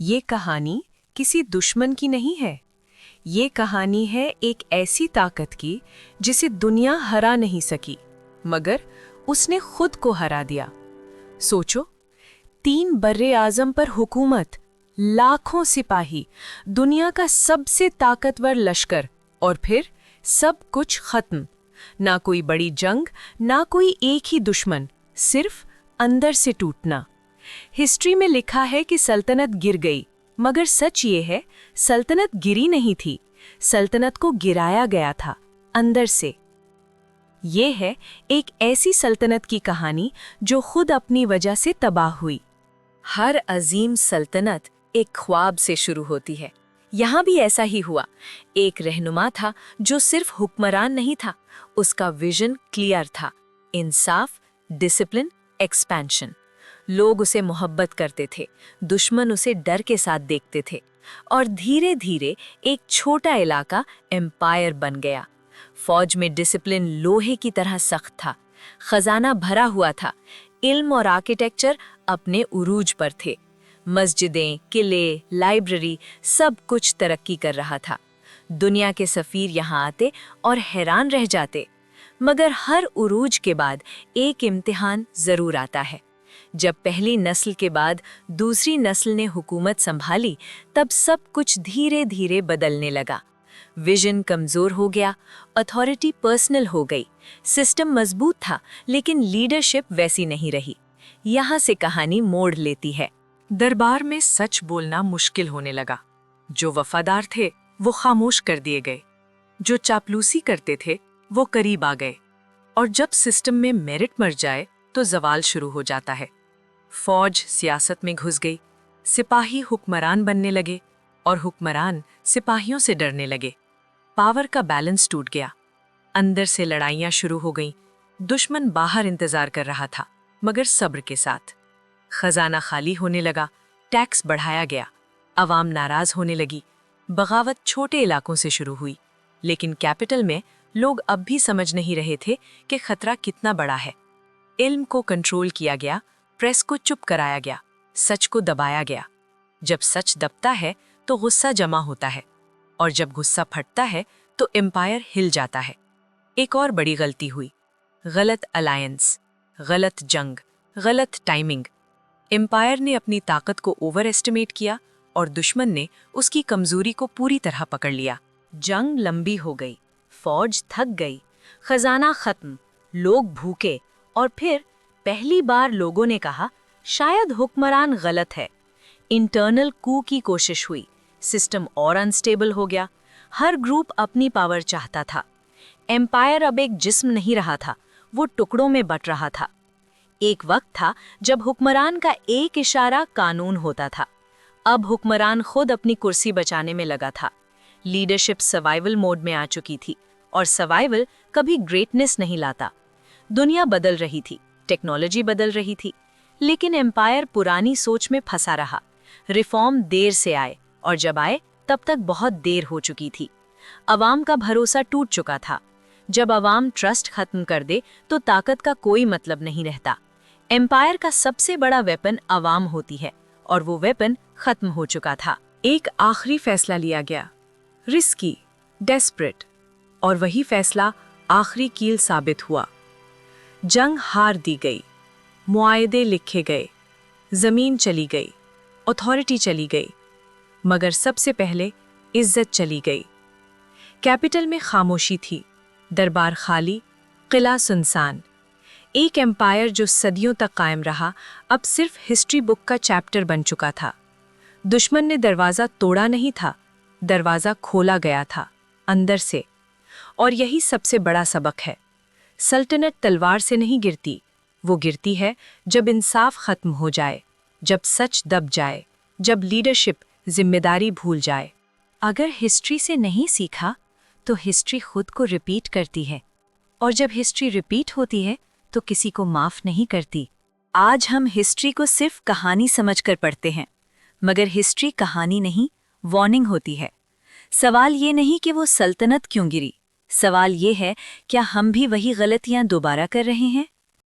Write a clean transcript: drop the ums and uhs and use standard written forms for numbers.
ये कहानी किसी दुश्मन की नहीं है। ये कहानी है एक ऐसी ताकत की जिसे दुनिया हरा नहीं सकी, मगर उसने खुद को हरा दिया। सोचो, 3 बर्रे आज़म पर हुकूमत, लाखों सिपाही, दुनिया का सबसे ताकतवर लश्कर, और फिर सब कुछ खत्म। ना कोई बड़ी जंग, ना कोई एक ही दुश्मन, सिर्फ अंदर से टूटना। हिस्ट्री में लिखा है कि सल्तनत गिर गई, मगर सच ये है, सल्तनत गिरी नहीं थी, सल्तनत को गिराया गया था अंदर से। ये है एक ऐसी सल्तनत की कहानी जो खुद अपनी वजह से तबाह हुई। हर अजीम सल्तनत एक ख्वाब से शुरू होती है। यहाँ भी ऐसा ही हुआ। एक रहनुमा था जो सिर्फ हुक्मरान नहीं था, उसका विजन क्लियर था, इंसाफ, डिसिप्लिन, एक्सपेंशन। लोग उसे मोहब्बत करते थे, दुश्मन उसे डर के साथ देखते थे, और धीरे धीरे एक छोटा इलाका एम्पायर बन गया। फौज में डिसिप्लिन लोहे की तरह सख्त था, खजाना भरा हुआ था, इल्म और आर्किटेक्चर अपने उरूज पर थे। मस्जिदें, किले, लाइब्रेरी, सब कुछ तरक्की कर रहा था। दुनिया के सफीर यहाँ आते और हैरान रह जाते। मगर हर उरूज के बाद एक इम्तिहान जरूर आता है। जब पहली नस्ल के बाद दूसरी नस्ल ने हुकूमत संभाली, तब सब कुछ धीरे धीरे बदलने लगा। विजन कमजोर हो गया, अथॉरिटी पर्सनल हो गई, सिस्टम मजबूत था, लेकिन लीडरशिप वैसी नहीं रही। यहाँ से कहानी मोड़ लेती है। दरबार में सच बोलना मुश्किल होने लगा। जो वफादार थे वो खामोश कर दिए गए, जो चापलूसी करते थे वो करीब आ गए, और जब सिस्टम में मेरिट मर जाए तो जवाल शुरू हो जाता है। फौज सियासत में घुस गई, सिपाही हुक्मरान बनने लगे, और हुक्मरान सिपाहियों से डरने लगे। पावर का बैलेंस टूट गया, अंदर से लड़ाइयां शुरू हो गईं। दुश्मन बाहर इंतजार कर रहा था, मगर सब्र के साथ। खजाना खाली होने लगा, टैक्स बढ़ाया गया, अवाम नाराज होने लगी। बगावत छोटे इलाकों से शुरू हुई, लेकिन कैपिटल में लोग अब भी समझ नहीं रहे थे कि खतरा कितना बड़ा है। इल्म को कंट्रोल किया गया, प्रेस को चुप कराया गया, सच को दबाया गया। जब सच दबता है तो गुस्सा जमा होता है, और जब गुस्सा फटता है तो एम्पायर हिल जाता है। एक और बड़ी गलती हुई, गलत अलायंस, गलत जंग, गलत टाइमिंग। एम्पायर ने अपनी ताकत को ओवर एस्टिमेट किया, और दुश्मन ने उसकी कमजोरी को पूरी तरह पकड़ लिया। जंग लंबी हो गई, फौज थक गई, खजाना खत्म, लोग भूखे, और फिर पहली बार लोगों ने कहा, शायद हुक्मरान गलत है। इंटरनल कू की कोशिश हुई, सिस्टम और अनस्टेबल हो गया। हर ग्रुप अपनी पावर चाहता था। एम्पायर अब एक जिस्म नहीं रहा था, वो टुकड़ों में बट रहा था। एक वक्त था जब हुक्मरान का एक इशारा कानून होता था। अब हुक्मरान खुद अपनी कुर्सी बचाने में लगा था। लीडरशिप सर्वाइवल मोड में आ चुकी थी, और सर्वाइवल कभी ग्रेटनेस नहीं लाता। दुनिया बदल रही थी, टेक्नोलॉजी बदल रही थी, लेकिन एम्पायर पुरानी सोच में फंसा रहा। रिफॉर्म देर से आए, और जब आए तब तक बहुत देर हो चुकी थी। अवाम का भरोसा टूट चुका था। जब अवाम ट्रस्ट खत्म कर दे तो ताकत का कोई मतलब नहीं रहता। एम्पायर का सबसे बड़ा वेपन अवाम होती है, और वो वेपन खत्म हो चुका था। एक आखिरी फैसला लिया गया, रिस्की, डेस्परेट, और वही फैसला आखिरी कील साबित हुआ। जंग हार दी गई, मुआहदे लिखे गए, जमीन चली गई, अथॉरिटी चली गई, मगर सबसे पहले इज्जत चली गई। कैपिटल में खामोशी थी, दरबार खाली, किला सुनसान। एक एम्पायर जो सदियों तक कायम रहा, अब सिर्फ हिस्ट्री बुक का चैप्टर बन चुका था। दुश्मन ने दरवाज़ा तोड़ा नहीं था, दरवाज़ा खोला गया था अंदर से। और यही सबसे बड़ा सबक है। सल्तनत तलवार से नहीं गिरती, वो गिरती है जब इंसाफ खत्म हो जाए, जब सच दब जाए, जब लीडरशिप जिम्मेदारी भूल जाए। अगर हिस्ट्री से नहीं सीखा तो हिस्ट्री खुद को रिपीट करती है, और जब हिस्ट्री रिपीट होती है तो किसी को माफ नहीं करती। आज हम हिस्ट्री को सिर्फ कहानी समझकर पढ़ते हैं, मगर हिस्ट्री कहानी नहीं, वार्निंग होती है। सवाल ये नहीं कि वो सल्तनत क्यों गिरी, सवाल ये है क्या हम भी वही गलतियां दोबारा कर रहे हैं।